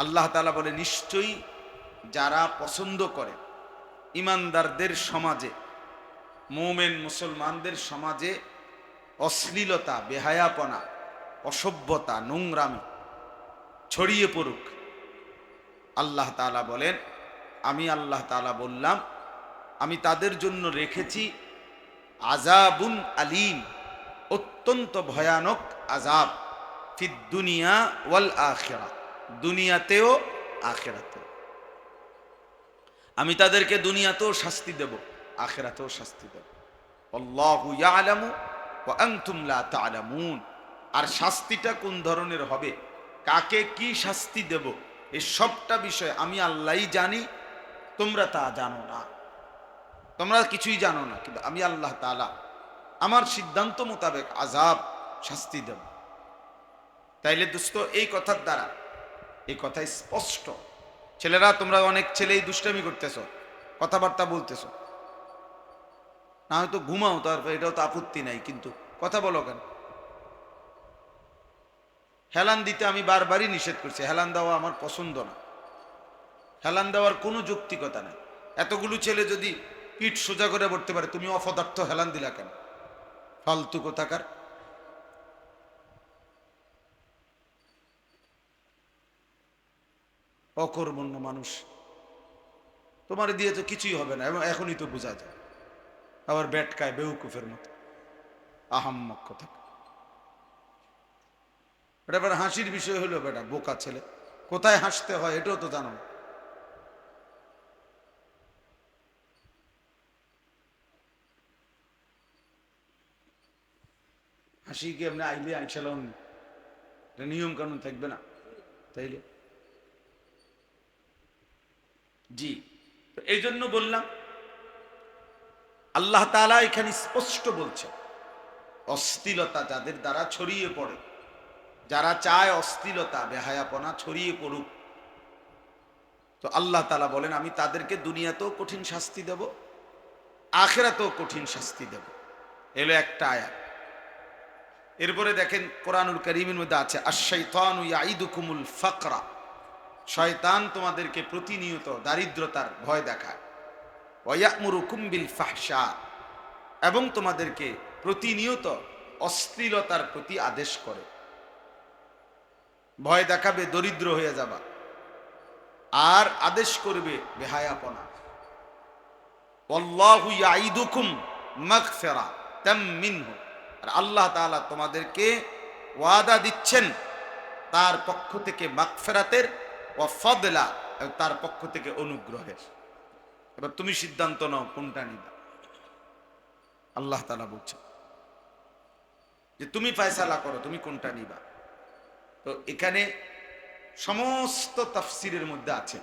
আল্লাহ তাআলা বলে, নিশ্চয়ই যারা পছন্দ করে ইমানদারদের সমাজে, মুমিন মুসলমানদের সমাজে অশ্লীলতা, বেহায়াপনা, অসভ্যতা, নোংরামি ছড়িয়ে পড়ুক, আল্লাহ তাআলা বলেন, আমি আল্লাহ তাআলা বললাম, আমি তাদের জন্য রেখেছি আযাবুন আলীম, অত্যন্ত ভয়ানক আযাব, ফিদ দুনিয়া ওয়াল আখিরা, দুনিয়াতেও আখিরাতেও। আমি তাদেরকে দুনিয়াতেও শাস্তি দেব, আখিরাতেও শাস্তি দেব। আল্লাহু ইয়ালামু ওয়া আনতুম লা তা'লামুন। আর শাস্তিটা কোন ধরনের হবে, কাকে কি শাস্তি দেব, এই সবটা বিষয় আমি আল্লাহই জানি, তোমরা তা জানো না, তোমরা কিছুই জানো না, কিন্তু আমি আল্লাহ তাআলা আমার সিদ্ধান্ত মোতাবেক আযাব, শাস্তি দেব। তাইলে দোস্ত, এই কথার দ্বারা, এই কথা স্পষ্ট। ছেলেরা, তোমরা অনেক ছেলেই দুষ্টামি করতেছ, কথাবার্তা বলতেছ, না হয়তো ঘুমাও, তারপর এটাও তো আপত্তি নাই, কিন্তু কথা বলো কেন? হেলান দিতে আমি বারবারই নিষেধ করছি, হেলান দেওয়া আমার পছন্দ না, হেলান দেওয়ার কোনো যৌক্তিকতা নাই। এতগুলো ছেলে যদি পিঠ সোজা করে পড়তে পারে, তুমি অপদার্থ হেলান দিলা কেন? ফালতু কোথাকার। অকর্মণ্য মানুষ, তোমার দিয়ে তো কিছুই হবে না, এবং এখনই তো বোঝা যায়। আবার ব্যাটকায় বেউকুফের মতো আহাম্মক কথা। এটা আবার হাসির বিষয় হলো, বেটা বোকা ছেলে, কোথায় হাসতে হয় এটাও তো জানো না। হাসি কি এমনি আইলে আইসালাম, নিয়ম কানুন থাকবে না তাইলে? জি, এই জন্য বললাম, আল্লাহ তাআলা এখানে স্পষ্ট বলছে, অশ্লীলতা যাদের দ্বারা ছড়িয়ে পড়ে, যারা চায় অশ্লীলতা, বেহায়াপনা ছড়িয়ে পড়ুক, তো আল্লাহ তাআলা বলেন, আমি তাদেরকে দুনিয়াতেও কঠিন শাস্তি দেব, আখিরাতেও কঠিন শাস্তি দেব। এলো একটা আয়াত। এরপরে দেখেন, কোরআনুল কারীমের মধ্যে আছে, আশ-শাইতানু ইয়াইদুকুমুল ফাকরা, শয়তান তোমাদেরকে প্রতিনিয়ত দারিদ্রতার ভয় দেখায়, ওয়া ইয়া'মুরুকুম বিল ফাহশা, এবং তোমাদেরকে প্রতিনিয়ত অশ্লীলতার প্রতি আদেশ করে, ভয় দেখাবে দরিদ্র হয়ে যাবা, আর আদেশ করবে বেহায়াপনা। আল্লাহু ইয়াইদুকুম মাগফিরাতাম মিনহু, আর আল্লাহ তাআলা তোমাদেরকে ওয়াদা দিচ্ছেন তার পক্ষ থেকে মাগফিরাতের, ওয়া ফাদলা, তার পক্ষ থেকে অনুগ্রহের। এবার তুমি সিদ্ধান্ত নাও কোনটা নিবা। আল্লাহ তাআলা বলছেন যে তুমি ফয়সালা করো, তুমি কোনটা নিবা। তো এখানে সমস্ত তাফসীরের মধ্যে আছে,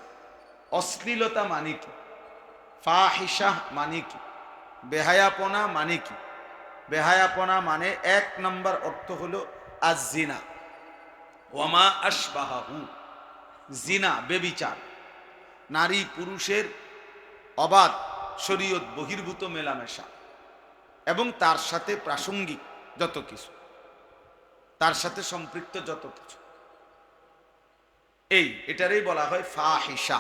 অশ্লীলতা মানে কি, ফাহিশা মানে কি, বেহায়াপনা মানে কি। বেহায়াপনা মানে এক নম্বর অর্থ হলো আয-জিনা ওয়া মা আশবাহু, জিনা, বেবিচার, নারী পুরুষের অবাধ শরীয়ত বহির্ভূত মেলামেশা, এবং তার সাথে প্রাসঙ্গিক যত কিছু, তার সাথে সম্পৃক্ত যত কিছু, এটারই বলা হয় ফাহিশা।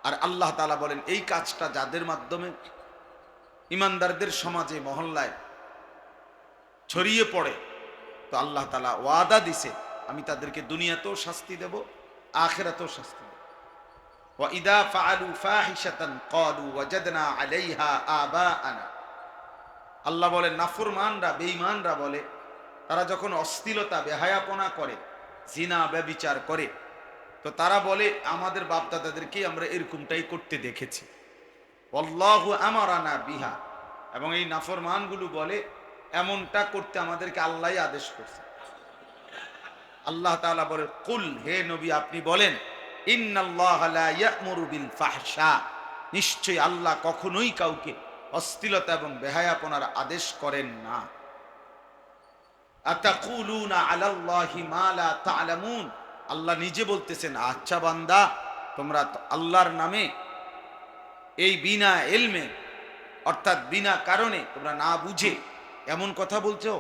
আর আল্লাহ তাআলা বলেন, এই কাজটা যাদের মাধ্যমে ইমানদারদের সমাজে, মহল্লায় ছড়িয়ে পড়ে, তো আল্লাহ তাআলা ওয়াদা দিছে, আমি তাদেরকে দুনিয়াতেও শাস্তি দেব, আখিরাতেও শাস্তি দেব। ওয়া ইদা ফাআলু ফাহিশাতান ক্বালু ওয়াজাদনা আলাইহা আবাআনা, আল্লাহ বলেন, নাফরমানরা, বেঈমানরা বলে, তারা যখন অশ্লীলতা, বেহায়াপনা করে, জিনা, ব্যভিচার করে, তো তারা বলে, আমাদের বাপ দাদাদেরকে আমরা এরকমটাই করতে দেখেছি। আল্লাহু আমারানা বিহা, এবং এই নাফরমানগুলো বলে, এমনটা করতে আমাদেরকে আল্লাহই আদেশ করছে। আল্লাহ তাআলা বলে, কুল, হে নবী আপনি বলেন, ইন্নাল্লাহা লা ইয়া'মুরু বিল ফাহশা, নিশ্চয়ই আল্লাহ কখনোই কাউকে অশ্লীলতা এবং বেহায়াপনার আদেশ করেন না। আতাকুলুনা আলাল্লাহি মা লা তা'লামুন, আল্লাহ নিজে বলতেছেন, আচ্ছা বান্দা, তোমরা আল্লাহর নামে এই বিনা ইলমে, অর্থাৎ বিনা কারণে, তোমরা না বুঝে এমন কথা বলছো,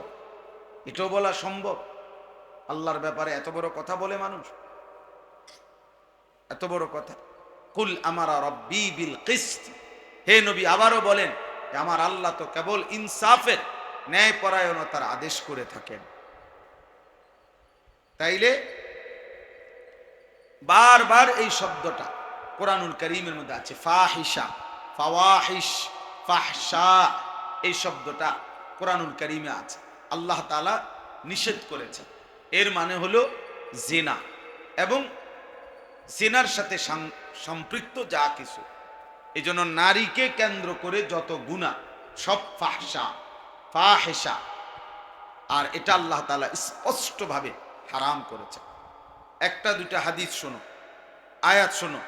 এটাও বলা সম্ভব? আল্লাহর ব্যাপারে এত বড় কথা বলে মানুষ? এত বড় কথা। কুল আমারা রব্বি বিল কিসত, হে নবী আবারও বলেন আমার আল্লাহ তো কেবল ইনসাফের, ন্যায়পরায়ণতার আদেশ করে থাকেন। তাইলে বারবার এই শব্দটা কোরআনুল কারীমের মধ্যে আছে, ফাহিশা, ফাওয়াহিশ, ফাহশা, এই শব্দটা কোরআনুল কারীমে আছে। আল্লাহ তাআলা নিষেধ করেছেন। এর মানে হলো জিনা এবং জিনার সাথে সম্পৃক্ত যা কিছু। এই জন্য নারীকে কেন্দ্র করে যত গুনাহ সব ফাহশা, ফাহিশা, আর এটা আল্লাহ তাআলা স্পষ্টভাবে হারাম করেছে। একটা দুইটা হাদিস শোনো, আয়াত শোনো।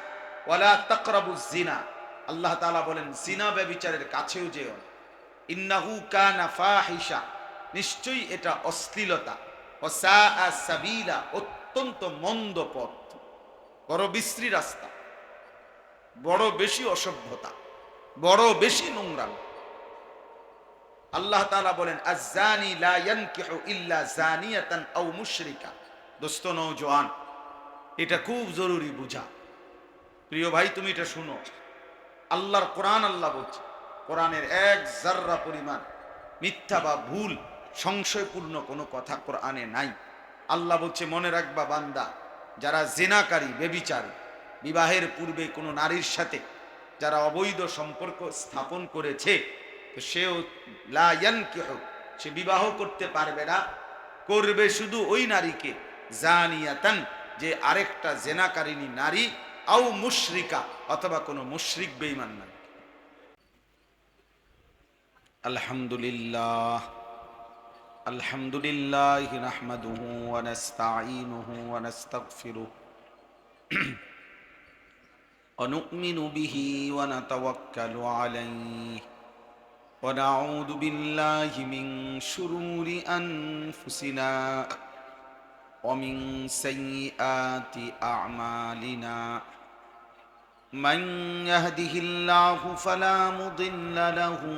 ওয়ালা তাকরাবুজ জিনা, আল্লাহ তাআলা বলেন জিনা ব্যভিচারের কাছেও যেও না। ইন্নাহু কানা ফাহিশা, নিশ্চয়ই এটা অশ্লীলতা। ওয়া সাআ সাবিলা, অত্যন্ত মন্দ পথ, বড় বিশ্রী রাস্তা, বড় বেশি অসভ্যতা, বড় বেশি নোংরামি। আল্লাহ তাআলা বলেন আয-যানি লা ইয়ানকিহু ইল্লা যানিয়াতান আও মুশরিকা। দোস্ত নওজোয়ান, এটা খুব জরুরি বুঝা। প্রিয় ভাই তুমি এটা শুনো, আল্লাহর কোরআন, আল্লাহ বলছে কোরআনের এক জাররা পরিমাণ মিথ্যা বা ভুল সংশয়পূর্ণ কোনো কথা কোরআনে নাই। আল্লাহ বলছে মনে রাখবা বান্দা, যারা জিনাকারী, ব্যভিচারী, বিবাহের পূর্বে কোনো নারীর সাথে যারা অবৈধ সম্পর্ক স্থাপন করেছে, তো সেও লা ইয়ানকিহু, সে বিবাহ করতে পারবে না, করবে শুধু ওই নারীকে জানিয়াতান, যে আরেকটা জেনাকারিনী নারী, আও মুশরিকা, অথবা কোনো মুশরিক বেঈমান নারী। আলহামদুলিল্লাহ, আলহামদুলিল্লাহ নাহমাদুহু ওয়া নাস্তাঈনুহু ওয়া নাস্তাগফিরুহু ওয়া নু'মিনু বিহি ওয়া নাতাওয়াক্কালু আলাইহি ওয়া নাউযু বিল্লাহি মিন শুরুরি আনফুসিনা ওয়া মিন সাইয়্যাতি আ'মালিনা। মান ইয়াহদিহিল্লাহু ফালা মুদিল্লা লাহু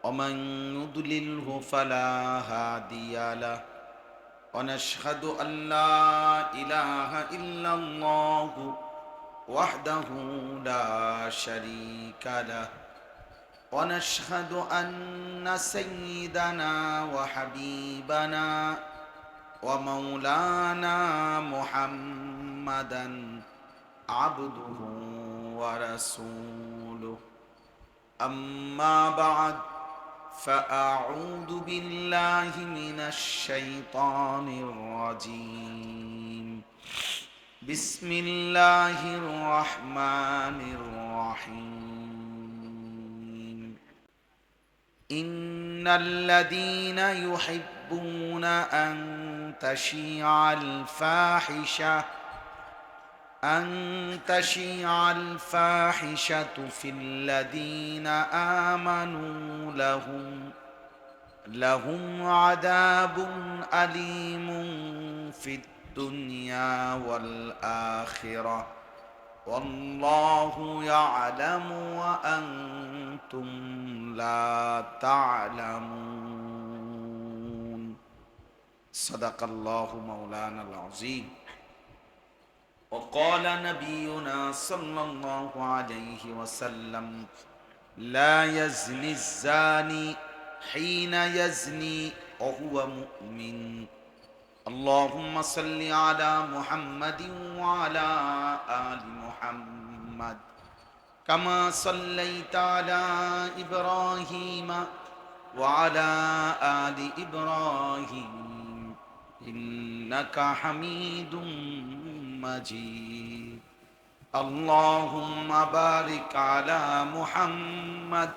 ওয়া মান ইউদ্লিলহু ফালা হাদিয়া লাহু। ওয়া নাশহাদু আন লা ইলাহা ইল্লাল্লাহু ওয়াহদাহু লা শারীকা লাহু। ওয়া নাশহাদু আন্না সাইয়্যিদানা ওয়া হাবিবানা ওয়া মাওলানা মুহাম্মাদান আবদুহু ওয়া রাসূলুহু। আম্মা বা'দ, ফাআউযু বিল্লাহি মিনাশ শাইতানির রাজীম। বিসমিল্লাহির রাহমানির রাহিম। ইন্নাল্লাযীনা ইউহিব্বুনা আন তাশিআল ফাহিশা ফিল্লাযীনা আমানু লাহুম আযাবুন আলীমুন ফিদ দুনিয়া ওয়াল আখিরাহ ওয়াল্লাহু ইয়ালামু ওয়া আনতুম লা তা'লামুন। সাদাকাল্লাহু মাওলানাল আযীম। وقال نبينا صلى الله عليه وسلم لا يزني الزاني حين يزني وهو مؤمن. اللهم صل على محمد وعلى آل محمد كما صليت على إبراهيم وعلى آل إبراهيم إنك حميد مجيد. اللهم بارك على محمد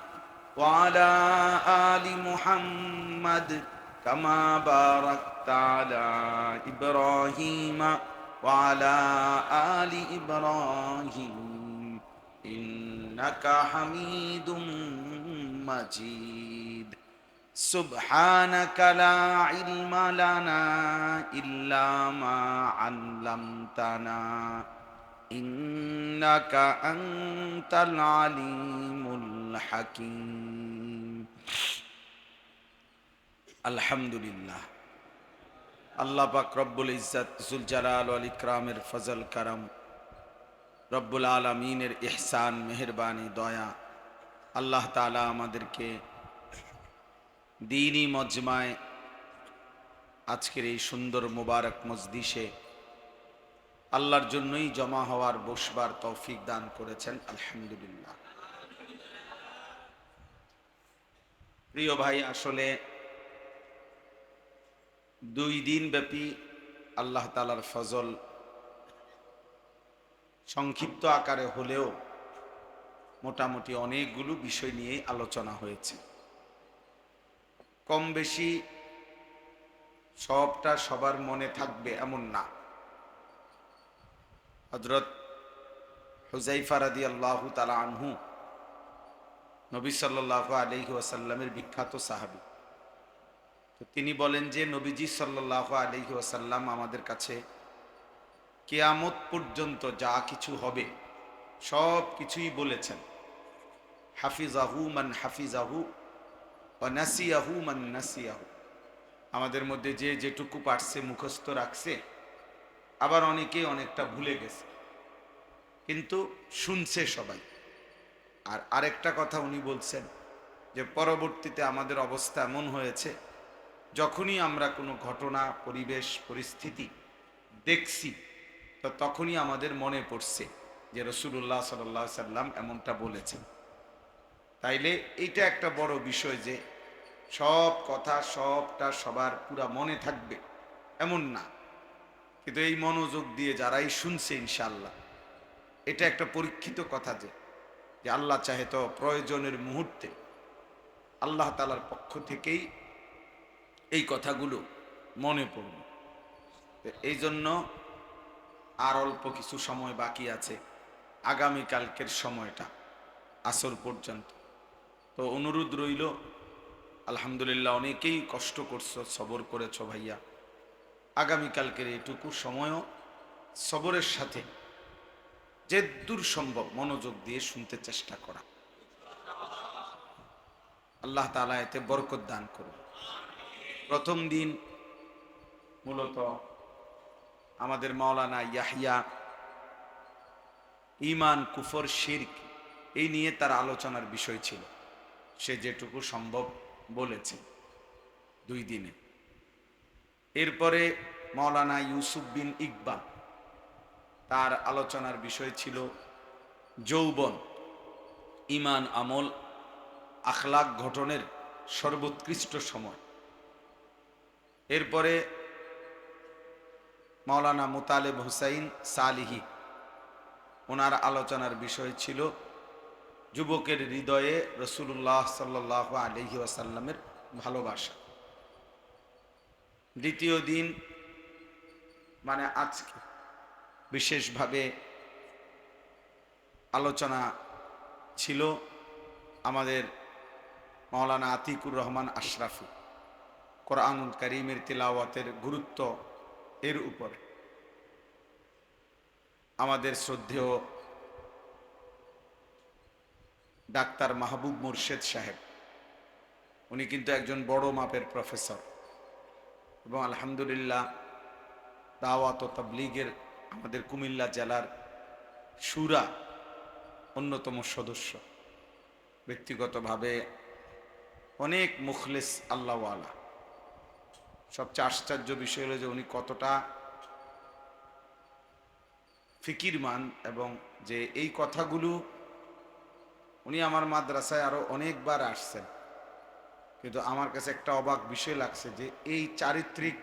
وعلى آل محمد كما باركت على إبراهيم وعلى آل إبراهيم إنك حميد مجيد. سبحانك لا علم لنا إلا ما علمتنا إنك أنت العليم الحكيم. আলহামদুলিল্লাহ, আল্লাহ পাক রব্বুল ইজ্জত জুল জালাল ওয়াল ইকরামের ফজল কারাম রব্বুল আলামিনের ইহসান, মেহেরবানি, দয়া, আল্লাহ তাআলা আমাদেরকে দ্বীনি মজমায় আজকের এই সুন্দর মুবারক মজলিসে আল্লাহর জন্যই জমা হওয়ার বসবার তৌফিক দান করেছেন, আলহামদুলিল্লাহ। প্রিয় ভাই, আসলে 2 দিন ব্যাপী আল্লাহ তাআলার ফজল সংক্ষিপ্ত আকারে হলেও মোটামুটি অনেকগুলো বিষয় নিয়ে আলোচনা হয়েছে। কম বেশি সবটা সবার মনে থাকবে এমন না। হযরত হুযায়ফা রাদিয়াল্লাহু তাআলা আনহু নবী সাল্লাল্লাহু আলাইহি ওয়াসাল্লামের বিখ্যাত সাহাবী। তো তিনি বলেন যে নবীজি সাল্লাল্লাহু আলাইহি ওয়াসাল্লাম আমাদের কাছে কিয়ামত পর্যন্ত যা কিছু হবে সব কিছুই বলেছেন। হাফিজাহু মান হাফিজাহু ওয়া নাসিয়াহু মান নাসিয়াহু। আমাদের মধ্যে যে যেটুকু পারছে মুখস্থ রাখছে, আবার অনেকে অনেকটা ভুলে গেছে, কিন্তু শুনছে সবাই। আর আরেকটা কথা উনি বলছেন যে পরবর্তীতে আমাদের অবস্থা এমন হয়েছে, যখনই আমরা কোনো ঘটনা, পরিবেশ, পরিস্থিতি দেখছি, তো তখনই আমাদের মনে পড়ছে যে রাসূলুল্লাহ সাল্লাল্লাহু আলাইহি সাল্লাম এমনটা বলেছেন। তাইলে এইটা একটা বড় বিষয় যে সব কথা সবটা সবার পুরা মনে থাকবে এমন না, কিন্তু এই মনোযোগ দিয়ে যারাই শুনছে ইনশাআল্লাহ, এটা একটা পরীক্ষিত কথা যে আল্লাহ চাহে তো প্রয়োজনের মুহূর্তে আল্লাহ তাআলার পক্ষ থেকেই এই কথাগুলো মনে পড়বে। এই জন্য আর অল্প কিছু সময় বাকি আছে, আগামীকালকের সময়টা আসর পর্যন্ত। তো অনুরোধ রইল, আলহামদুলিল্লাহ অনেকেই কষ্ট করছো, সবর করেছো ভাইয়া। আগামীকালকের এইটুকু সময়ও সবরের সাথে যে দূর সম্ভব মনোযোগ দিয়ে শুনতে চেষ্টা করা। আল্লাহ তাআলা এতে বরকত দান করুন। প্রথম দিন মূলত আমাদের মাওলানা ইয়াহইয়া ঈমান, কুফর, শিরক এই নিয়ে তার আলোচনার বিষয় ছিল। সে যেটুকু সম্ভব বলেছে 2 দিনে। এরপরে মাওলানা ইউসুফ বিন ইকবাল, তার আলোচনার বিষয় ছিল যৌবন, ঈমান, আমল, আখলাক গঠনের সর্বোৎকৃষ্ট সময়। এরপরে মাওলানা মুতালেব হুসাইন সালিহি, ওনার আলোচনার বিষয় ছিল যুবকের হৃদয়ে রাসূলুল্লাহ সাল্লাল্লাহু আলাইহি ওয়াসাল্লামের ভালোবাসা। দ্বিতীয় দিন মানে আজকে বিশেষভাবে আলোচনা ছিল আমাদের মাওলানা আতিকুর রহমান আশরাফি, কোরআনুল কারীমের তিলাওয়াতের গুরুত্ব এর উপরে। আমাদের শ্রদ্ধেয় ডাক্তার মাহবুব মুর্শেদ সাহেব, উনি কিন্তু একজন বড় মাপের প্রফেসর এবং আলহামদুলিল্লাহ দাওয়াত ও তাবলীগের আমাদের কুমিল্লা জেলার শুরা অন্যতম সদস্য। ব্যক্তিগতভাবে অনেক মুখলেস আল্লাহওয়ালা। সবচেয়ে আশ্চর্য বিষয় হলো যে উনি কতটা ফিকিরমান, এবং যে এই কথাগুলো উনি আমার মাদ্রাসায় আরো অনেকবার আসছেন, কিন্তু আমার কাছে একটা অবাক বিষয় লাগছে যে এই চারিত্রিক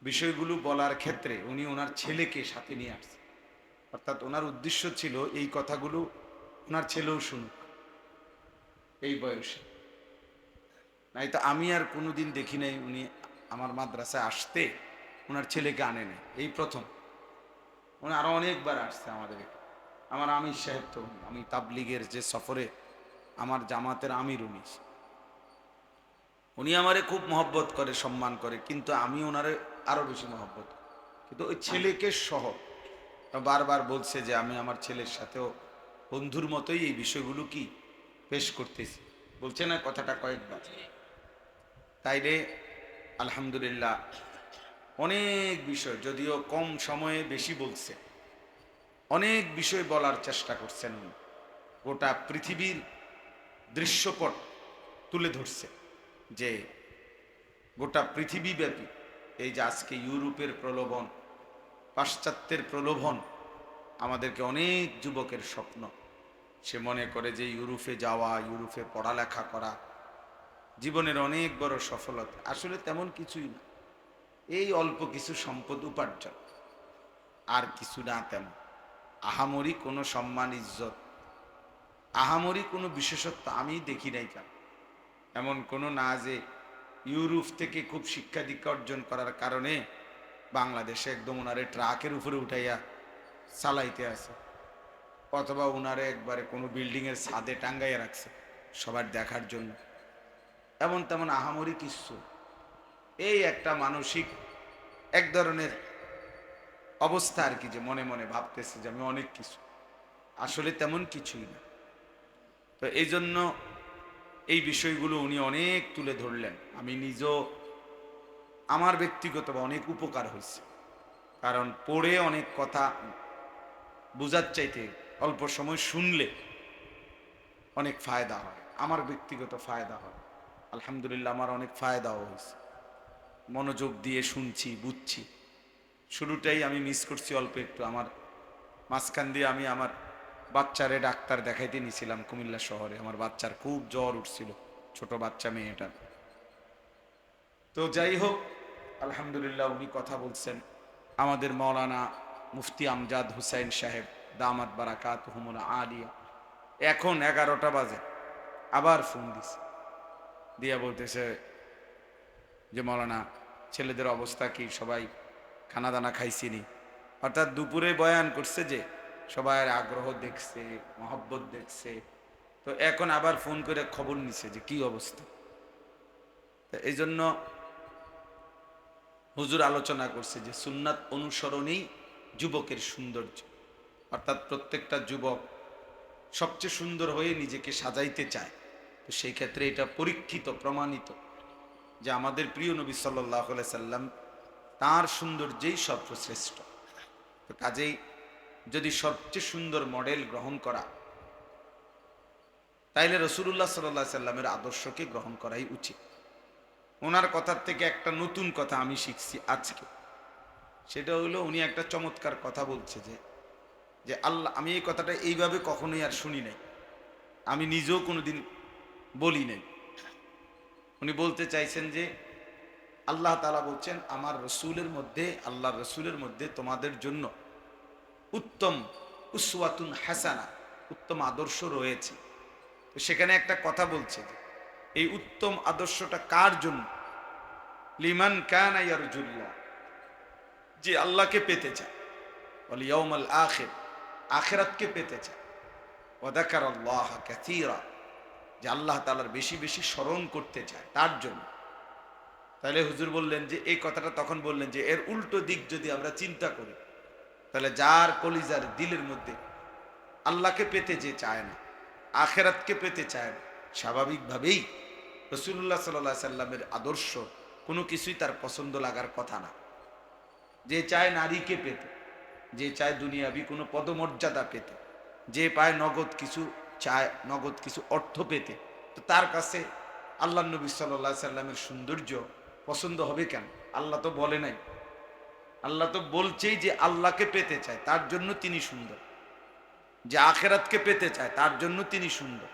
বিষয়গুলো বলার ক্ষেত্রে উনি ওনার ছেলেকে সাথে নিয়ে আসছেন। অর্থাৎ ওনার উদ্দেশ্য ছিল এই কথাগুলো ওনার ছেলেও শুনুক এই বয়সে। নাই তো আমি আর কোনোদিন দেখি নাই উনি আমার মাদ্রাসায় আসতে ওনার ছেলেকে আনে নাই, এই প্রথম। উনি আরো অনেকবার আসছে আমাদের। আমার আমির সাহেব তো, আমি তাবলীগের যে সফরে আমার জামাতের আমির উনি আমারে খুব মহব্বত করে, সম্মান করে, কিন্তু আমি ওনারে আরো বেশি মহব্বত করি। কিন্তু ওই ছেলেকে সহ বারবার বলছে যে আমি আমার ছেলের সাথেও বন্ধুর মতোই এই বিষয়গুলো কি পেশ করতেছি, বলছে না কথাটা কয়েকবার। তাইলে আলহামদুলিল্লাহ অনেক বিষয়, যদিও কম সময়ে বেশি বলছে, অনেক বিষয় বলার চেষ্টা করছেন উনি। গোটা পৃথিবীর দৃশ্যপট তুলে ধরছে যে গোটা পৃথিবীব্যাপী এই যে আজকে ইউরোপের প্রলোভন, পাশ্চাত্যের প্রলোভন, আমাদেরকে অনেক যুবকের স্বপ্ন, সে মনে করে যে ইউরোপে যাওয়া, ইউরোপে পড়ালেখা করা জীবনের অনেক বড় সফলতা। আসলে তেমন কিছুই না, এই অল্প কিছু সম্পদ উপার্জন, আর কিছু না। তেমন আহামরি কোনো সম্মান, ইজ্জত, আহামরি কোনো বিশেষত্ব আমি দেখি নাই। কেন এমন কোনো না যে ইউরোপ থেকে খুব শিক্ষা দীক্ষা অর্জন করার কারণে বাংলাদেশে একদম ওনারে ট্রাকের উপরে উঠাইয়া চালাইতে আছে, অথবা ওনারে একবারে কোনো বিল্ডিংয়ের ছাদে টাঙ্গাইয়া রাখছে সবার দেখার জন্য। এমন তেমন আহামরি কিছু, এই একটা মানসিক এক ধরনের অবস্থা আর কি, যে মনে মনে ভাবতেছে যে আমি অনেক কিছু, আসলে তেমন কিছুই না। তো এই জন্য এই বিষয়গুলো উনি অনেক তুলে ধরলেন। আমি নিজেও আমার ব্যক্তিগতভাবে অনেক উপকার হয়েছে, কারণ পড়ে অনেক কথা বুঝার চাইতে অল্প সময় শুনলে অনেক ফায়দা হয়। আমার ব্যক্তিগত ফায়দা হয়, আলহামদুলিল্লাহ আমার অনেক ফায়দাও হয়েছে। মনোযোগ দিয়ে শুনছি, বুঝছি। শুরুটাই আমি মিস করছি অল্প একটু, আমার মাঝখান দিয়ে আমি আমার বাচ্চারে ডাক্তার দেখাইতে নিয়েছিলাম কুমিল্লা শহরে। আমার বাচ্চার খুব জ্বর উঠছিল, ছোট বাচ্চা মেয়েটা। তো যাই হোক, আলহামদুলিল্লাহ উনি কথা বলছেন। আমাদের মৌলানা মুফতি আমজাদ হুসাইন সাহেব দামাত বারাকাতুহুমুল আলিয়া এখন 11টা বাজে আবার ফোন দিছে, দিয়া বলতেছে যে মৌলানা ছেলেদের অবস্থা কি, সবাই খানা দানা খাইছিনি। অর্থাৎ দুপুরে বয়ান করছে যে সবাই আগ্রহ দেখছে, মহব্বত দেখছে। তো এখন আবার ফোন করে খবর নিছে যে কি অবস্থা। তো এই জন্য হুজুর আলোচনা করছে যে সুন্নাত অনুসরণেই যুবকের সৌন্দর্য। অর্থাৎ প্রত্যেকটা যুবক সবচেয়ে সুন্দর হয়ে নিজেকে সাজাইতে চায়। তো সেই ক্ষেত্রে এটা পরীক্ষিত, প্রমাণিত যে আমাদের প্রিয় নবী সাল্লাল্লাহু আলাইহি সাল্লাম তার সৌন্দর্যেই সর্বশ্রেষ্ঠ। তো কাজেই যদি সবচেয়ে সুন্দর মডেল গ্রহণ করা, তাইলে রাসূলুল্লাহ সাল্লাল্লাহু আলাইহি সাল্লামের আদর্শকে গ্রহণ করাই উচিত। ওনার কথার থেকে একটা নতুন কথা আমি শিখছি আজকে, সেটা হলো উনি একটা চমৎকার কথা বলছে যে আল্লাহ, আমি এই কথাটা এইভাবে কখনোই আর শুনি নাই, আমি নিজেও কোনোদিন বলি নাই। উনি বলতে চাইছেন যে আল্লাহ তাআলা বলছেন আমার রসুলের মধ্যে, আল্লাহর রসুলের মধ্যে তোমাদের জন্য উত্তম উসওয়াতুন হাসানা, উত্তম আদর্শ রয়েছে। তো সেখানে একটা কথা বলছে যে এই উত্তম আদর্শটা কার জন্য? লিমান কানা ইয়ারজুল্লাহ, যে আল্লাহকে পেতে চায়, ওয়াল ইয়াউমাল আখির, আখিরাতকে পেতে চায়, ওয়া যাকারাল্লাহ কাসীরা, যে আল্লাহ তাআলার বেশি বেশি স্মরণ করতে চায়, তার জন্য। তাহলে হুজুর বললেন যে এই কথাটা তখন বললেন যে এর উল্টো দিক যদি আমরা চিন্তা করি, তাহলে যার কলিজার দিলের মধ্যে আল্লাহকে পেতে যে চায় না, আখিরাতকে পেতে চায় না, স্বাভাবিকভাবেই রাসূলুল্লাহ সাল্লাল্লাহু আলাইহি সাল্লামের আদর্শ কোনো কিছুই তার পছন্দ লাগার কথা না। যে চায় নারীকে পেতে, যে চায় দুনিয়াবি কোনো পদমর্যাদা পেতে, যে পায় নগদ কিছু, চায় নগদ কিছু অর্থ পেতে, তো তার কাছে আল্লাহ নবী সাল্লাল্লাহু আলাইহি সাল্লামের সৌন্দর্য পছন্দ হবে কেন? আল্লাহ তো বলে নাই, আল্লাহ তো বলছেই যে আল্লাহকে পেতে চায় তার জন্য তিনি সুন্দর, যে আখিরাতকে পেতে চায় তার জন্য তিনি সুন্দর।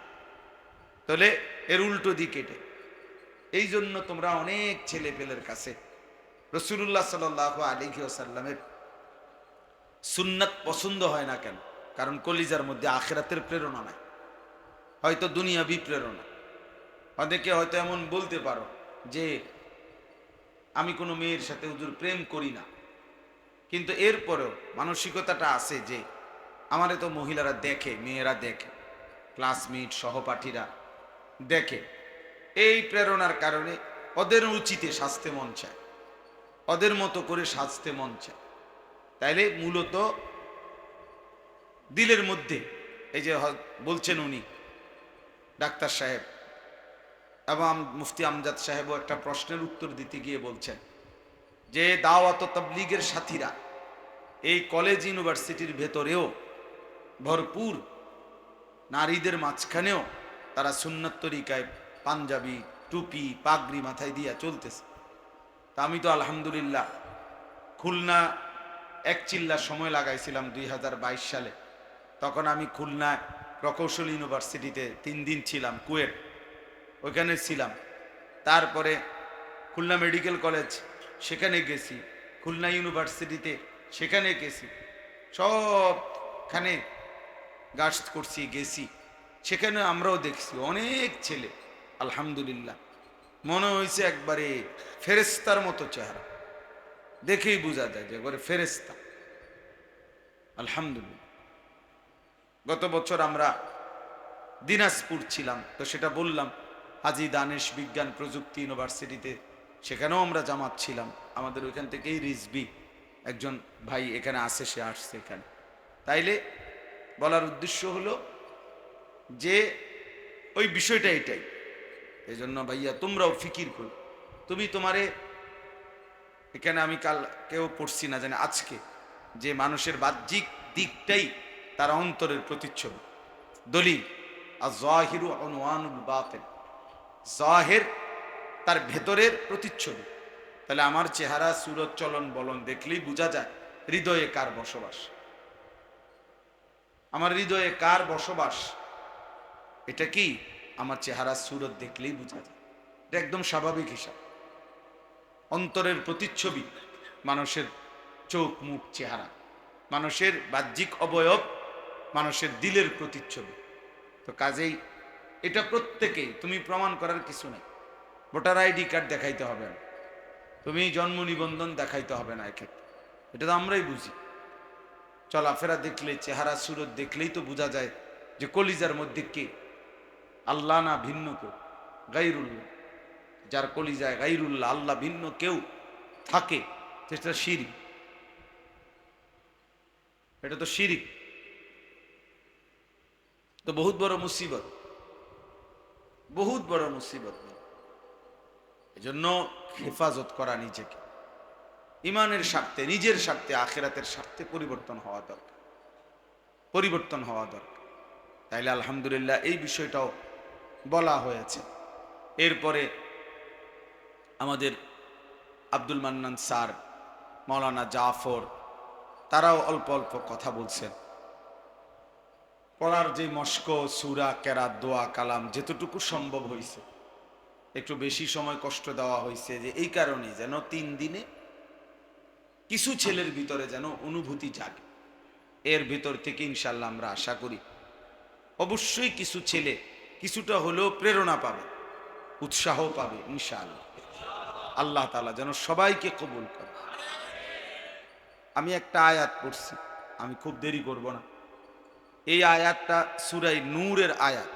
তাহলে এর উল্টো দিক এটা। এই জন্য তোমরা অনেক ছেলে পেলের কাছে রাসূলুল্লাহ সাল্লাল্লাহু আলাইহি ওয়াসাল্লামের সুন্নাত পছন্দ হয় না কেন? কারণ কলিজার মধ্যে আখিরাতের প্রেরণা নাই, হয়তো দুনিয়াবি প্রেরণা। অনেকে হয়তো এমন বলতে পারো যে আমি কোনো মেয়ের সাথে হুজুর প্রেম করি না, কিন্তু এরপরেও মানসিকতাটা আছে যে আমারে তো মহিলারা দেখে, মেয়েরা দেখে, ক্লাসমেট সহপাঠীরা দেখে, এই প্রেরণার কারণে ওদের উচিতে সাজতে মন চায়, ওদের মতো করে সাজতে মন চায়। তাইলে মূলত দিলের মধ্যে এই যে বলছেন উনি ডাক্তার সাহেব এবং মুফতি আমজাদ সাহেবও একটা প্রশ্নের উত্তর দিতে গিয়ে বলছেন যে দাওয়াত ও তাবলীগের সাথীরা এই কলেজ ইউনিভার্সিটির ভেতরেও ভরপুর। নারীদের মাঝখানেও তারা সুন্নত তরিকায় পাঞ্জাবি, টুপি, পাগড়ি মাথায় দিয়া চলতেছে। তা আমি তো আলহামদুলিল্লাহ খুলনা এক চিল্লা সময় লাগাইছিলাম 2022 সালে। তখন আমি খুলনা প্রকৌশল ইউনিভার্সিটিতে 3 দিন ছিলাম, কুয়েট, ওইখানে ছিলাম। তারপরে খুলনা মেডিকেল কলেজ, সেখানে গেছি। খুলনা ইউনিভার্সিটিতে, সেখানে গেছি। সবখানে গাস্ট করছি, গেছি। সেখানে আমরাও দেখছি অনেক ছেলে, আলহামদুলিল্লাহ মনে হয়েছে একবারে ফেরেস্তার মতো চেহারা, দেখেই বোঝা যায় যে একবারে ফেরেস্তা। আলহামদুলিল্লাহ। গত বছর আমরা দিনাজপুর ছিলাম, তো সেটা বললাম, হাজী দানেশ বিজ্ঞান প্রযুক্তি ইউনিভার্সিটিতে, সেখানেও আমরা জামাত ছিলাম। আমাদের ওইখান থেকেই রিজবি একজন ভাই এখানে আসে, সে আসছে এখানে। তাইলে বলার উদ্দেশ্য হলো যে ওই বিষয়টা এটাই। এই জন্য ভাইয়া তোমরাও ফিকির করো। তুমি তোমারে এখানে আমি কাল কেউ পড়ছি না জানি আজকে, যে মানুষের বাহ্যিক দিকটাই তার অন্তরের প্রতিচ্ছবি। দলিল আয-যাহিরু উনওয়ানুল বাতিন, জাহের তার ভেতরের প্রতিচ্ছবি। তাহলে আমার চেহারা, সুরত, চলন বলন দেখলেই বোঝা যায় হৃদয়ে কার বসবাস। আমার হৃদয়ে কার বসবাস, এটা কি আমার চেহারা সুরত দেখলেই বোঝা যায়। এটা একদম স্বাভাবিক হিসাব। অন্তরের প্রতিচ্ছবি মানুষের চোখ, মুখ, চেহারা, মানুষের বাহ্যিক অবয়ব মানুষের দিলের প্রতিচ্ছবি। তো কাজেই এটা প্রত্যেকেই, তুমি প্রমাণ করার কিছু নেই। ভোটার আইডি কার্ড দেখাইতে হবে না, তুমি জন্ম নিবন্ধন দেখাইতে হবে না, এক্ষেত্রে এটা তো আমরাই বুঝি। চলাফেরা দেখলে, চেহারা সুরত দেখলেই তো বোঝা যায় যে কলিজার মধ্যে কে, আল্লাহ না ভিন্ন কেউ, গায়রুল্লাহ। যার কলিজায় গায়রুল্লাহ, আল্লাহ ভিন্ন কেউ থাকে, সেটা শিরক। এটা তো শিরক, তো বহুত বড় মুসিবত, বহুত বড় মুসিবত। এজন্য হেফাজত করা নিজেকে, ইমানের স্বার্থে, নিজের স্বার্থে, আখিরাতের স্বার্থে পরিবর্তন হওয়া দরকার, পরিবর্তন হওয়া দরকার। তাইলে আলহামদুলিল্লাহ এই বিষয়টাও বলা হয়েছে। এরপরে আমাদের আব্দুল মান্নান স্যার, মাওলানা জাফর, তারাও অল্প অল্প কথা বলছেন। পড়ার যে মস্ক, সূরা, কেরাত, দোয়া, কালাম যেতটুকু সম্ভব হয়েছে, একটু বেশি সময় কষ্ট দেওয়া হয়েছে, যে এই কারণে যেন 3 দিনে কিছু ছেলের ভিতরে যেন অনুভূতি জাগে। এর ভিতর থেকে ইনশাল্লাহ আমরা আশা করি অবশ্যই কিছু ছেলে কিছুটা হলেও প্রেরণা পাবে, উৎসাহ পাবে ইনশাআল্লাহ। আল্লাহ তাআলা যেন সবাইকে কবুল করে। আমি একটা আয়াত পড়ছি, আমি খুব দেরি করব না। এই আয়াতটা সূরা নূরের আয়াত,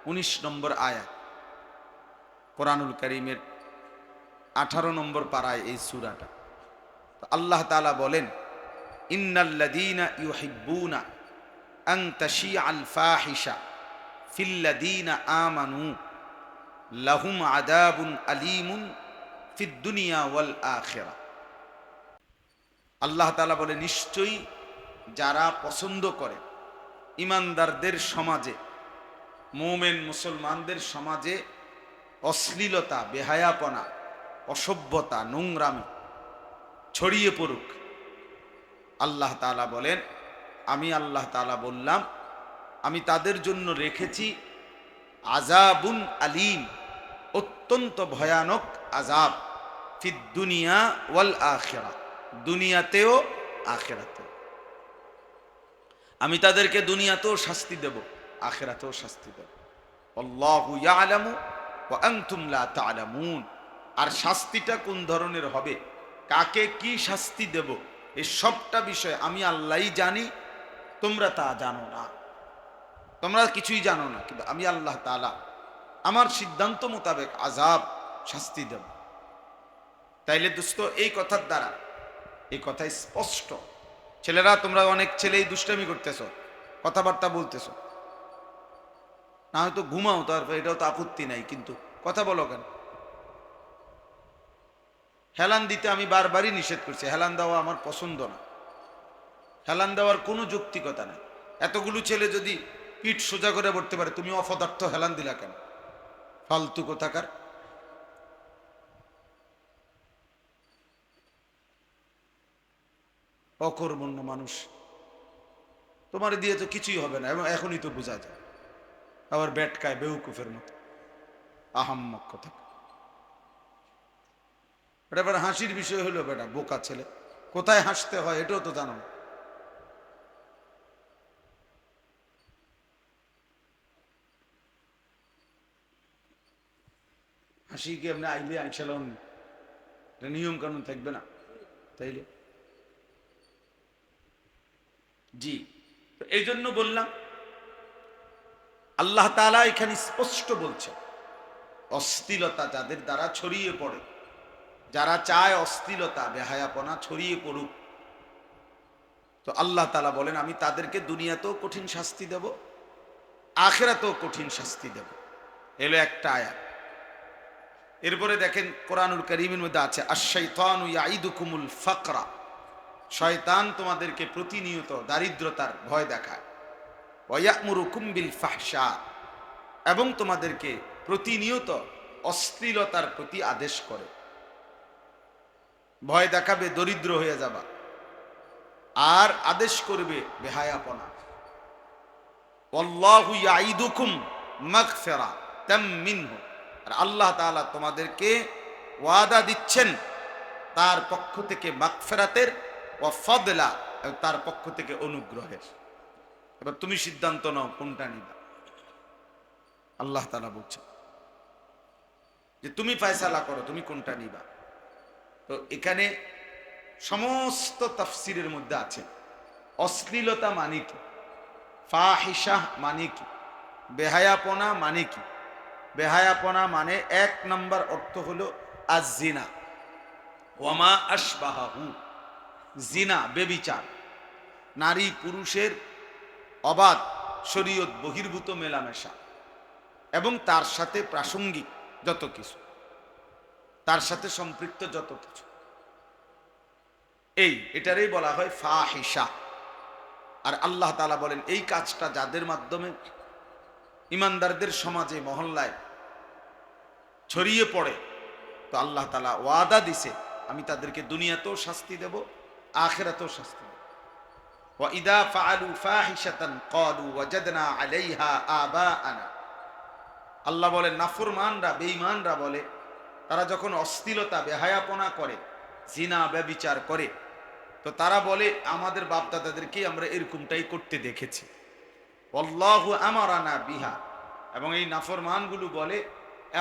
19 নম্বর আয়াত, কোরআনুল কারীমের 18 নম্বর পারায় এই সূরাটা। আল্লাহ তাআলা বলেন, ইন্নাল্লাযীনা ইউহিব্বুনা আন তাশিআল ফাহিশা ফিল্লাযীনা আমানু লাহুম আযাবুন আলীমুন ফিদ দুনিয়া ওয়াল আখিরাহ। আল্লাহ তাআলা বলে, নিশ্চয়ই যারা পছন্দ করে ইমানদারদের সমাজে, মুমিন মুসলমানদের সমাজে অশ্লীলতা, বেহায়াপনা, অসভ্যতা, নোংরামি ছড়িয়ে পড়ুক, আল্লাহ তাআলা বলেন, আমি আল্লাহ তাআলা বললাম, আমি তাদের জন্য রেখেছি আযাবুন আলীম, অত্যন্ত ভয়ানক আযাব, ফিদ দুনিয়া ওয়াল আখিরাহ, দুনিয়াতেও আখিরাতেও। আমি তাদেরকে দুনিয়াতেও শাস্তি দেব, আখিরাতেও শাস্তি দেব। আল্লাহু ইয়ালামু ওয়া আনতুম লা তা'লামুন। আর শাস্তিটা কোন ধরনের হবে, কাকে কি শাস্তি দেব, এই সবটা বিষয় আমি আল্লাহই জানি, তোমরা তা জানো না, তোমরা কিছুই জানো না, কিন্তু আমি আল্লাহ তাআলা আমার সিদ্ধান্ত মোতাবেক আযাব, শাস্তি দেব। তাইলে দোস্ত, এই কথার দ্বারা, এই কথা স্পষ্ট। ছেলেরা, তোমরা অনেক ছেলেই দুষ্টামি করতেছো, কথাবার্তা বলতেছো না, হয়তো ঘুমাও, তারপর এটাও তো আপত্তি নাই, কিন্তু কথা বলো কেন? হেলান দিতে আমি বারবারই নিষেধ করছি, হেলান দেওয়া আমার পছন্দ না, হেলান দেওয়ার কোনো যৌক্তিকতা নাই। এতগুলো ছেলে যদি পিঠ সোজা করে পড়তে পারে, তুমি অপদার্থ হেলান দিলা কেন? ফালতু কোথাকার। অকর্মণ্য মানুষ, তোমার দিয়ে তো কিছুই হবে না, এবং এখনই তো বোঝা যায়। আবার ব্যাটকায় বেউকুফের মতো আহাম্মক কথা। এটা এবার হাসির বিষয় হলো, বেটা বোকা ছেলে, কোথায় হাসতে হয় এটাও তো জানো না। হাসি কি এমনি আইলে আইসালাম, নিয়ম কানুন থাকবে না তাইলে? জি, তো এই জন্য বললাম আল্লাহ তাআলা এখানে স্পষ্ট বলছে, অশ্লীলতা যাদের দ্বারা ছড়িয়ে পড়ে, যারা চায় অশ্লীলতা বেহায়াপনা ছড়িয়ে পড়ুক, তো আল্লাহ তাআলা বলেন আমি তাদেরকে দুনিয়াতেও কঠিন শাস্তি দেব, আখিরাতেও কঠিন শাস্তি দেব। এলো একটা আয়াত। এরপরে দেখেন কোরআনুল কারীমের মধ্যে আছে, আশ-শাইতানু ইয়াইদুকুমুল ফাকরা, শয়তান তোমাদেরকে প্রতিনিয়ত দারিদ্রতার ভয় দেখায়, ওয়া ইয়া'মুরুকুম বিল ফাহশা, এবং তোমাদেরকে প্রতিনিয়ত অশ্লীলতার প্রতি আদেশ করে। ভয় দেখাবে দরিদ্র হয়ে যাবা, আর আদেশ করবে বেহায়াপনা। ওয়াল্লাহু ইয়াইদুকুম মাগফিরাতাম মিনহু, আর আল্লাহ তাআলা তোমাদেরকে ওয়াদা দিচ্ছেন তার পক্ষ থেকে মাগফিরাতের, ওয়া ফাদলা, তার পক্ষ থেকে অনুগ্রহের। এবার তুমি সিদ্ধান্ত নাও কোনটা নিবা। আল্লাহ তাআলা বলছেন যে তুমি ফয়সালা করো, তুমি কোনটা নিবা। তো এখানে সমস্ত তাফসীরের মধ্যে আছে অশ্লীলতা মানে কি, ফাহিশা মানে কি, বেহায়াপনা মানে কি। বেহায়াপনা মানে এক নম্বর অর্থ হলো আয-জিনা ওয়া মা আশবাহু, জিনা বেবিচার, নারী পুরুষের অবাধ শরীয়ত বহির্ভূত মেলামেশা, এবং তার সাথে প্রাসঙ্গিক যত কিছু, তার সাথে সম্পৃক্ত যত কিছু, এটারই বলা হয় ফাহিশা। আর আল্লাহ তাআলা বলেন এই কাজটা যাদের মাধ্যমে ইমানদারদের সমাজে মহল্লায় ছড়িয়ে পড়ে, তো আল্লাহ তাআলা ওয়াদা দিছে আমি তাদেরকে দুনিয়াতেও শাস্তি দেব, আখিরাতেও শাস্তি দেব। ওয়া ইদা ফাআলু ফাহিশাতান ক্বালু ওয়াজাদনা আলাইহা আবাআনা, আল্লাহ বলেন নাফরমানরা বেঈমানরা বলে, তারা যখন অশ্লীলতা বেহায়াপনা করে, জিনা ব্যভিচার করে, তো তারা বলে আমাদের বাপ দাদাদেরকে আমরা এরকমটাই করতে দেখেছি। আল্লাহু আমারানা বিহা, এবং এই নাফরমানগুলো বলে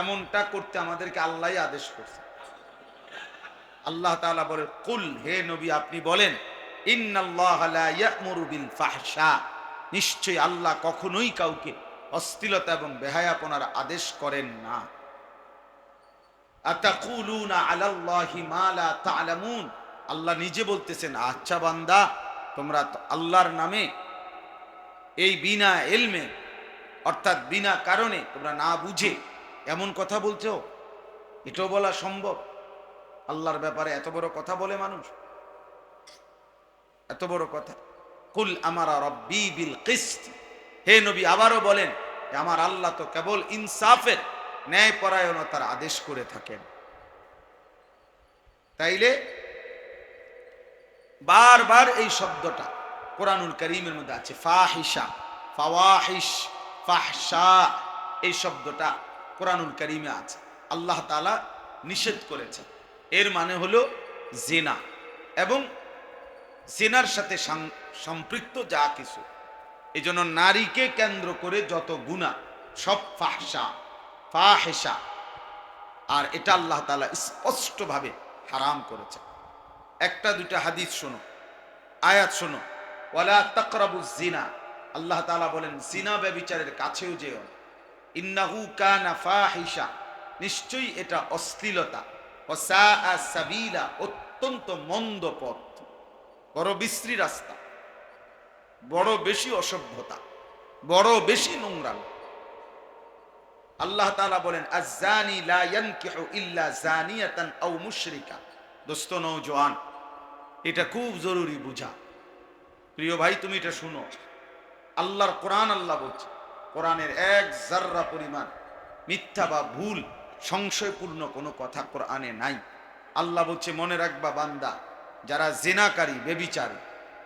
এমনটা করতে আমাদেরকে আল্লাহই আদেশ করছে। আল্লাহ তাআলা বলে কুল, হে নবী আপনি বলেন, ইন্নাল্লাহা লা ইয়া'মুরু বিল ফাহশা, নিশ্চয়ই আল্লাহ কখনোই কাউকে অশ্লীলতা এবং বেহায়াপনার আদেশ করেন না। আতাকুলুনা আলাল্লাহি মা লা তা'লামুন, আল্লাহ নিজে বলতেছেন আচ্ছা বান্দা তোমরা আল্লাহর নামে এই বিনা ইলমে, অর্থাৎ বিনা কারণে, তোমরা না বুঝে এমন কথা বলছো, এটাও বলা সম্ভব? আল্লাহর ব্যাপারে এত বড় কথা বলে মানুষ, এত বড় কথা। কুল আমারা রব্বি বিল কিসত, হে নবী আবারও বলেন আমার আল্লাহ তো কেবল ইনসাফের, ন্যায়পরায়ণতার আদেশ করে থাকেন। তাইলে বারবার এই শব্দটা কোরআনুল কারীমের মধ্যে আছে, ফাহিশা, ফাওয়াহিশ, ফাহশা, এই শব্দটা কোরআনুল কারীমে আছে। আল্লাহ তাআলা নিষেধ করেছেন, এর মানে হলো জিনা এবং জিনার সাথে সম্পৃক্ত যা কিছু। এই জন্য নারীকে কেন্দ্র করে যত গুনাহ সব ফাহশা, ফাহিশা, আর এটা আল্লাহ তাআলা স্পষ্টভাবে হারাম করেছেন। একটা দুইটা হাদিস শোনো, আয়াত শোনো, ওয়ালা তাকরাবুজ জিনা, আল্লাহ তাআলা বলেন জিনা ব্যভিচারের কাছেও যেও না। ইন্নাহু কানা ফাহিশা, নিশ্চয়ই এটা অশ্লীলতা, ওয়া সাআ সাবিলা, অত্যন্ত মন্দ পথ, বড় বিশ্রী রাস্তা, বড় বেশি অসভ্যতা, বড় বেশি নোংরামি। আল্লাহ তাআলা বলেন আয-জানি লা ইয়ানকিহু ইল্লা জানিয়াতান আও মুশরিকা। দোস্ত নওজোয়ান, এটা খুব জরুরি বুঝা। প্রিয় ভাই তুমি এটা শুনো, আল্লাহর কোরআন আল্লাহ বলছে, কোরআনের এক জাররা পরিমাণ মিথ্যা বা ভুল সংশয়পূর্ণ কোনো কথা কোরআনে নাই। আল্লাহ বলছে, মনে রাখবা বান্দা, যারা জেনাকারী, বেবিচারী,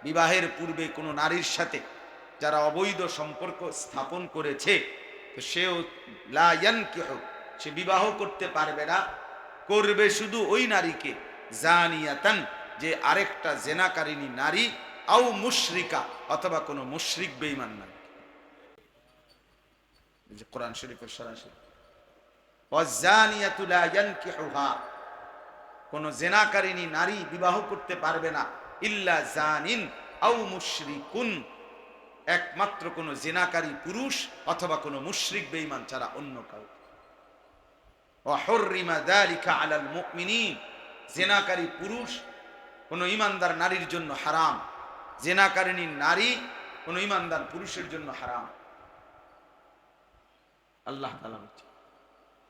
বিবাহের পূর্বে কোনো নারীর সাথে যারা অবৈধ সম্পর্ক স্থাপন করেছে, তো সেও লা ইয়ানকিহু, সে বিবাহ করতে পারবে না, করবে শুধু ওই নারীকে জানিয়াতান, যে আরেকটা জেনাকারিনী নারী, আও মুশরিকা, অথবা কোনো মুশরিক বেঈমান নারী। যে কোরআন শরীফের সরাসরি ওয়াজানিয়াতু লা ইয়ানকিহুহা, কোন জেনাকারিনী নারী বিবাহ করতে পারবে না, ইল্লা জানিন আও মুশরিকুন, একমাত্র কোন জেনাকারী পুরুষ অথবা কোন মুশরিক বেঈমান ছাড়া অন্য কাউ। ওয়া হুররিমা যালিকা আলাল মুমিনিন, জেনাকারী পুরুষ কোন ঈমানদার নারীর জন্য হারাম, জেনাকারিনী নারী কোন ঈমানদার পুরুষের জন্য হারাম। আল্লাহ তাআলা বলছে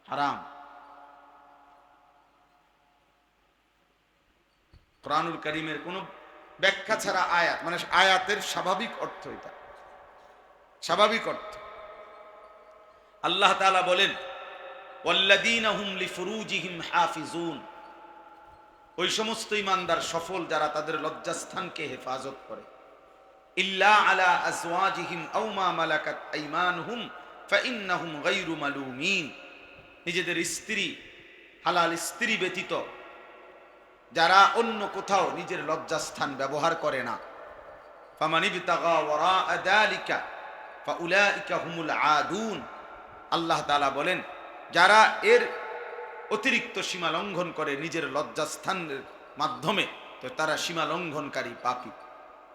হারাম। কোরআনুল কারীমের কোন ব্যাখ্যা ছাড়া আয়াত, মানে আয়াতের স্বাভাবিক অর্থ এটা, স্বাভাবিক অর্থ। আল্লাহ তাআলা বলেন, ওয়াল্লাযীনা হুম লিফুরুজিহিম হাফিজুন, ওই সমস্ত ঈমানদার সফল যারা তাদের লজ্জাস্থানকে হেফাজত করে, ইল্লা আলা আজওয়াজিহিম আও মা মালাকাত আইমানুহুম ফাইন্নাহুম গায়রু মালুমিন, নিজেদের স্ত্রী, হালাল স্ত্রী ব্যতীত যারা অন্য কোথাও নিজের লজ্জাস্থান ব্যবহার করে না, ফামান ইবতাগা ওয়ারাআ যালিকা ফাউলাইকা হুমুল আদুন, আল্লাহ তাআলা বলেন, যারা এর অতিরিক্ত সীমা লঙ্ঘন করে নিজের লজ্জাস্থানের মাধ্যমে, তো তারা সীমা লঙ্ঘনকারী, পাপী।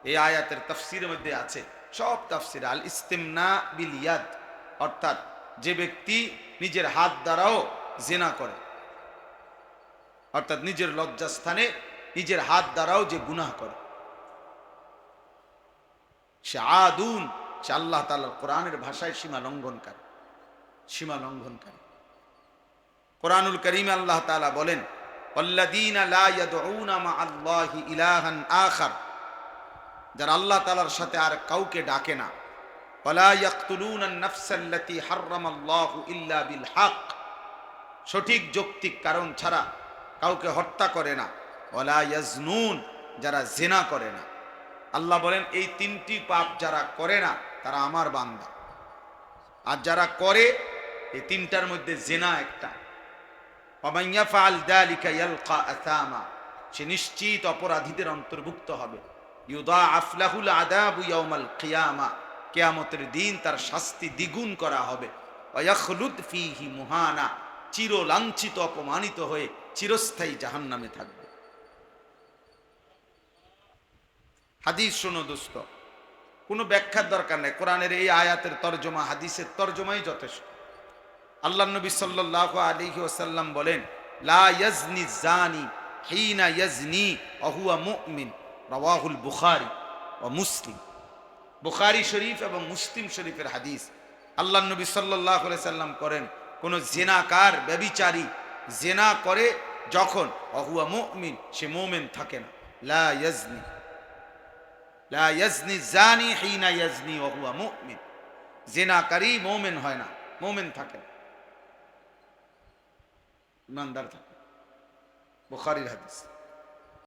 এই আয়াতের তাফসীরের মধ্যে আছে, সব তাফসীর, আল ইস্তিমনা বিল ইয়াদ, অর্থাৎ যে ব্যক্তি নিজের হাত দ্বারাও জিনা করে, অর্থাৎ নিজের লজ্জাস্থানে নিজের হাত দ্বারাও যে গুনাহ করে, সে আদুন, সে আল্লাহ তাআলার কোরআনের ভাষায় সীমা লঙ্ঘনকারী, সীমা লঙ্ঘনকারী। কোরআনুল কারীমে আল্লাহ তাআলা বলেন, ওয়াল্লাযীনা লা ইয়াদউনা মা'আল্লাহি ইলাহান আখার, যারা আল্লাহ তাআলার সাথে আর কাউকে ডাকে না, ওয়ালা ইয়াকতুলুনা আন-নাফসাল্লাতী হাররামাল্লাহু ইল্লা বিল হক, সঠিক যৌক্তিক কারণ ছাড়া কাউকে হত্যা করে না, ওয়ালা ইয়াজনুন, যারা জিনা করে না। আল্লাহ বলেন, এই তিনটি পাপ যারা করে না তারা আমার বান্দা, আর যারা করে, এই তিনটার মধ্যে জিনা একটা, ওয়ামান ইয়াফআল যালিকা ইয়ালকা আসামা, সে নিশ্চিত অপরাধীদের অন্তর্ভুক্ত হবে, ইউদাআফ লাহুল আযাবু ইয়াউমাল কিয়ামা, কিয়ামতের দিন তার শাস্তি দ্বিগুণ করা হবে, ওয়া ইয়াখলুদ ফীহি মুহানা, চির লাঞ্ছিত অপমানিত হয়ে চিরস্থায়ী জাহান্নামে থাকবে। হাদিস শোনো দোস্ত, কোনো ব্যাখ্যার দরকার নেই, কোরআনের এই আয়াতের তরজমা, হাদিসের তরজমাই যথেষ্ট। আল্লাহ নবী সাল্লাল্লাহু আলাইহি ওয়াসাল্লাম বলেন, লা ইয়াজনি জানি হিনা ইয়াজনি ওয়া হুয়া মুমিন, রাওয়াহুল বুখারী ওয়া মুসলিম। বুখারী শরীফ এবং মুসলিম শরীফের হাদিস। আল্লাহ নবী সাল্লাল্লাহু আলাইহি ওয়াসাল্লাম করেন, কোন জিনাকার, ব্যভিচারী জিনা করে যখন, ওয়া হুয়া মুমিন, সে মুমিন থাকে না। লা ইয়াজনি, লা ইয়াজনি জানি হিনা ইয়াজনি ওয়া হুয়া মুমিন, জিনাকারী মুমিন হয় না, মুমিন থাকে না, ইমানদার থাকে। বুখারীর হাদিস।